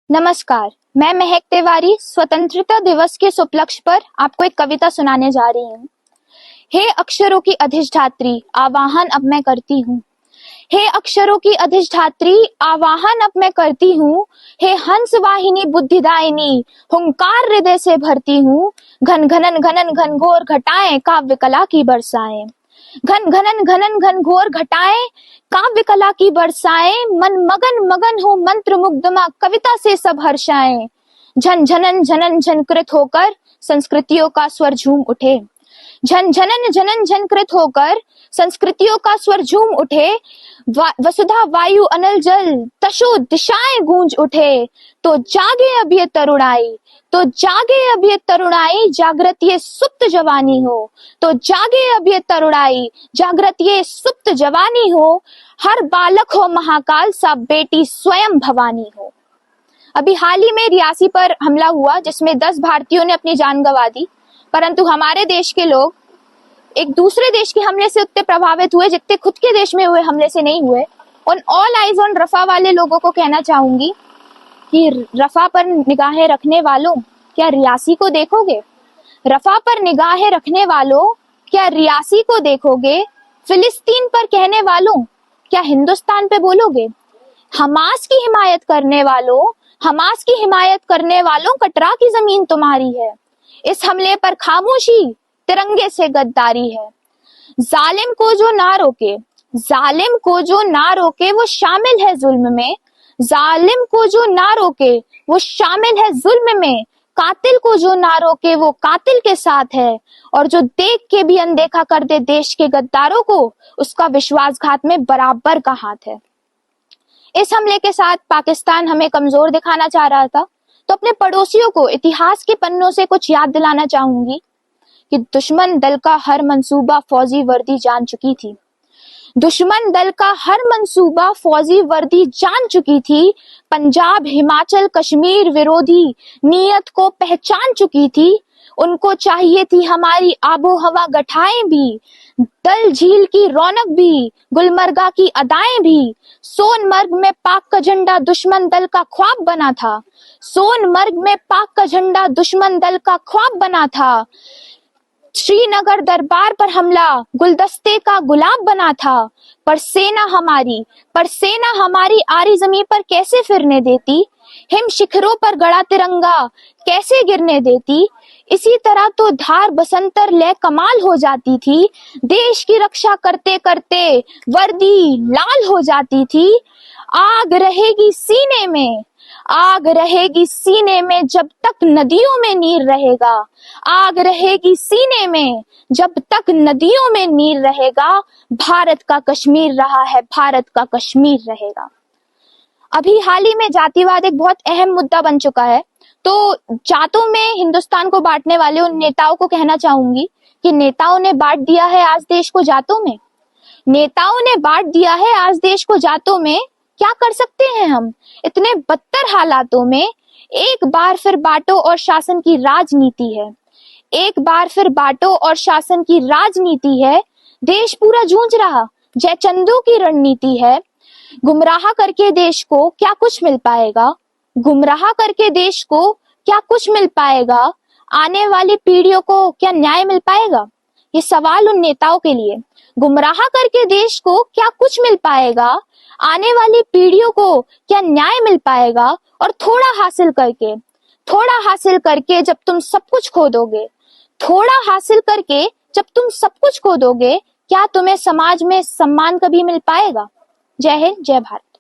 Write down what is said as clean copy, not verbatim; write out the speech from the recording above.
नमस्कार, मैं महक तिवारी स्वतंत्रता दिवस के उपलक्ष्य पर आपको एक कविता सुनाने जा रही हूँ। हे अक्षरों की अधिष्ठात्री, आवाहन अब मैं करती हूँ। हे अक्षरों की अधिष्ठात्री, आवाहन अब मैं करती हूँ। हे हंस वाहिनी बुद्धिदायिनी, हुंकार हृदय से भरती हूँ। घन घनन घनन घनघोर घटाएं काव्य कला की बरसाएं। घन घनन घनन घनघोर घटाएं काव्य कला की बरसाएं। मन मगन मगन हो मंत्र मुग्धमा, कविता से सब हर्षाएं। झन झनन झनन झनकृत होकर संस्कृतियों का स्वर झूम उठे। झन झनन झनन झनकृत होकर संस्कृतियों का स्वर झूम उठे। वसुधा वायु अनल जल तशो दिशाएं गूंज उठे। तो जागे अब ये तरुणाई, तो जागे अब ये तरुणाई, जागृत ये सुप्त जवानी हो। तो जागे अब ये तरुणाई, जागृत ये सुप्त जवानी हो। हर बालक हो महाकाल सा, बेटी स्वयं भवानी हो। अभी हाल ही में रियासी पर हमला हुआ जिसमें 10 भारतीयों ने अपनी जान गंवा दी, परंतु हमारे देश के लोग एक दूसरे देश के हमले से उतने प्रभावित हुए जितने खुद के देश में हुए हमले से नहीं हुए। उन ऑल आइज ऑन रफा वाले लोगों को कहना चाहूंगी कि रफा पर निगाहें रखने वालों, क्या रियासी को देखोगे? रफा पर निगाहें रखने वालों, क्या रियासी को देखोगे? फिलिस्तीन पर कहने वालों, क्या हिंदुस्तान पे बोलोगे? हमास की हिमायत करने वालों, हमास की हिमायत करने वालों, कटरा की जमीन तुम्हारी है। इस हमले पर खामोशी, तिरंगे से गद्दारी है। जालिम को जो ना रोके, जालिम को जो ना रोके वो शामिल है जुल्म में। जालिम को जो ना रोके वो शामिल है जुल्म में। कातिल को जो ना रोके वो कातिल के साथ है। और जो देख के भी अनदेखा कर दे देश के गद्दारों को, उसका विश्वासघात में बराबर का हाथ है। इस हमले के साथ पाकिस्तान हमें कमजोर दिखाना चाह रहा था, तो अपने पड़ोसियों को इतिहास के पन्नों से कुछ याद दिलाना चाहूंगी कि दुश्मन दल का हर मंसूबा फौजी वर्दी जान चुकी थी। दुश्मन दल का हर मंसूबा फौजी वर्दी जान चुकी थी। पंजाब हिमाचल कश्मीर विरोधी नीयत को पहचान चुकी थी। उनको चाहिए थी हमारी आबो हवा गठाएं भी, दल झील की रौनक भी, गुलमर्गा की अदाएं भी। सोनमर्ग में पाक का झंडा दुश्मन दल का ख्वाब बना था। सोनमर्ग में पाक का झंडा दुश्मन दल का ख्वाब बना था। श्रीनगर दरबार पर हमला गुलदस्ते का गुलाब बना था। पर सेना हमारी आरी जमीन पर कैसे फिरने देती? हिम शिखरों पर गड़ा तिरंगा कैसे गिरने देती? इसी तरह तो धार बसंतर ले कमाल हो जाती थी। देश की रक्षा करते करते वर्दी लाल हो जाती थी। आग रहेगी सीने में, आग रहेगी सीने में जब तक नदियों में नीर रहेगा। आग रहेगी सीने में जब तक नदियों में नीर रहेगा। भारत का कश्मीर रहा है, भारत का कश्मीर रहेगा। अभी हाल ही में जातिवाद एक बहुत अहम मुद्दा बन चुका है, तो जातों में हिंदुस्तान को बांटने वाले उन नेताओं को कहना चाहूंगी कि नेताओं ने बांट दिया है आज देश को जातों में। नेताओं ने बांट दिया है आज देश को जातों में। क्या कर सकते हैं हम इतने बदतर हालातों में? एक बार फिर बांटो और शासन की राजनीति है। एक बार फिर बांटो और शासन की राजनीति है। देश पूरा जूझ रहा जयचंदू की रणनीति है। गुमराह करके देश को क्या कुछ मिल पाएगा? गुमराह करके देश को क्या कुछ मिल पाएगा? आने वाली पीढ़ियों को क्या न्याय मिल पाएगा? ये सवाल उन नेताओं के लिए। गुमराह करके देश को क्या कुछ मिल पाएगा? आने वाली पीढ़ियों को क्या न्याय मिल पाएगा? और थोड़ा हासिल करके जब तुम सब कुछ खो दोगे, थोड़ा हासिल करके जब तुम सब कुछ खो दोगे, क्या तुम्हें समाज में सम्मान कभी मिल पाएगा? जय हिंद, जय भारत।